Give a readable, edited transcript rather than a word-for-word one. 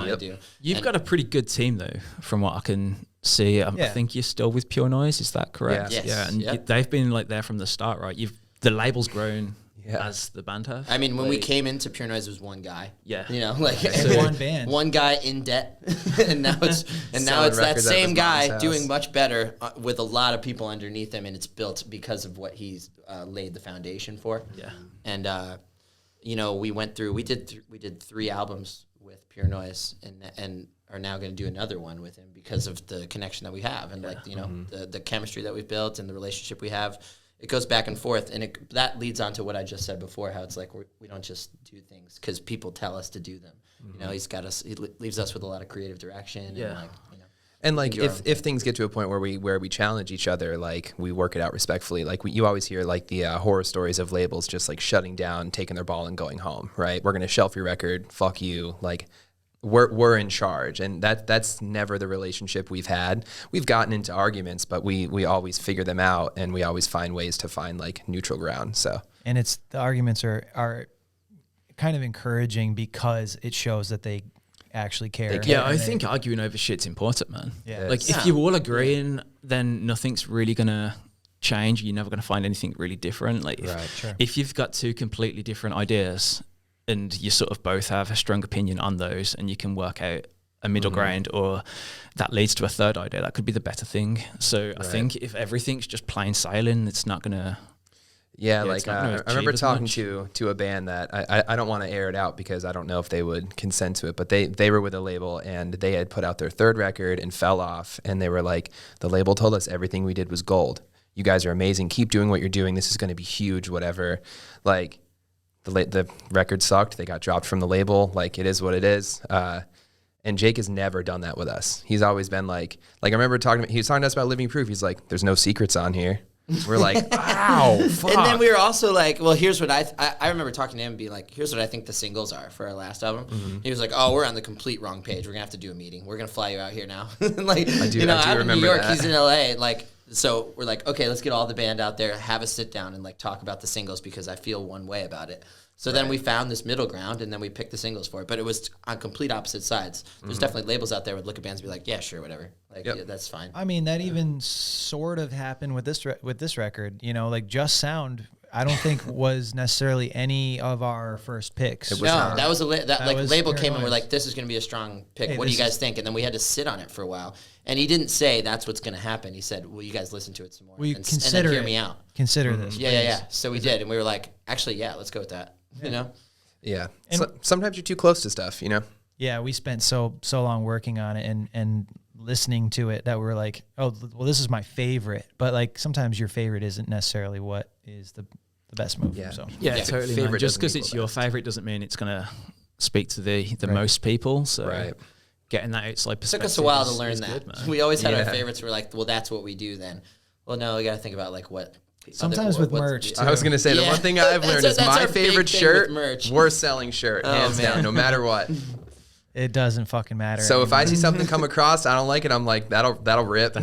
trying to do. You've got a pretty good team though, from what I can see. I think you're still with Pure Noise, is that correct? Yes. Yeah, and they've been like there from the start, right? The label's grown as the band have. I mean, when we came into Pure Noise, it was one guy. Yeah, you know, like one band, one guy in debt, and now it's that same guy doing much better with a lot of people underneath him, and it's built because of what he's laid the foundation for. Yeah, and you know, we did 3 albums with Pure Noise, and are now going to do another one with him because of the connection that we have, and like you know the chemistry that we've built and the relationship we have. It goes back and forth, and that leads on to what I just said before, how it's like we don't just do things because people tell us to do them. You know, he leaves us with a lot of creative direction. And like, you know, and like if things get to a point where we challenge each other, like we work it out respectfully. Like you always hear like the horror stories of labels just like shutting down, taking their ball and going home, right? We're going to shelf your record, fuck you, like we're in charge, and that's never the relationship we've had. We've gotten into arguments, but we always figure them out, and we always find ways to find like neutral ground. So, and the arguments are kind of encouraging because it shows that they actually care. Yeah, I think arguing over shit's important, man. Yeah, like if you're all agreeing, then nothing's really gonna change. You're never gonna find anything really different. Like if you've got 2 completely different ideas, and you sort of both have a strong opinion on those, and you can work out a middle ground, or that leads to a third idea, that could be the better thing. So I think if everything's just plain sailing, it's not gonna. Like I remember talking to a band that I don't want to air it out because I don't know if they would consent to it, but they were with a label and they had put out their 3rd record and fell off, and they were like, the label told us everything we did was gold. You guys are amazing. Keep doing what you're doing. This is going to be huge. Whatever, like. The record sucked. They got dropped from the label. Like, it is what it is. And Jake has never done that with us. He's always been like I remember he was talking to us about Living Proof. He's like, there's no secrets on here. We're like, ow, fuck. And then we were also like, well, here's what I remember talking to him and being like, here's what I think the singles are for our last album. He was like, oh, we're on the complete wrong page. We're going to have to do a meeting. We're going to fly you out here now. Like, I'm in New York, he's in LA. Like, so we're like, okay, let's get all the band out there, have a sit down and like talk about the singles because I feel one way about it. So then we found this middle ground, and then we picked the singles for it. But it was on complete opposite sides. There's definitely labels out there would look at bands and be like, yeah, sure, whatever. Like, yeah, that's fine. I mean, that even sort of happened with this record. You know, like Just Sound, I don't think was necessarily any of our first picks. That was label came and we're like, this is going to be a strong pick. Hey, what do you guys think? And then we had to sit on it for a while. And he didn't say that's what's going to happen. He said, will you guys listen to it some more? And then hear me out. Consider this. Yeah. So we did. And we were like, actually, yeah, let's go with that. You know? Yeah. Sometimes you're too close to stuff, you know? Yeah, we spent so long working on it and listening to it that we're like, oh, well, this is my favorite. But like sometimes your favorite isn't necessarily what is the best move. Yeah, so. yeah, totally. Man. Just because it's your favorite doesn't mean it's going to speak to the most people. So getting that outside perspective. It took us a while to learn that. Good, we always had our favorites. We're like, well, that's what we do then. Well, no, we got to think about like what. Sometimes with merch, too. I was going to say, the one thing I've learned is my favorite shirt, worst selling shirt, hands down, no matter what. It doesn't fucking matter. So if I see something come across, I don't like it, I'm like, that'll rip.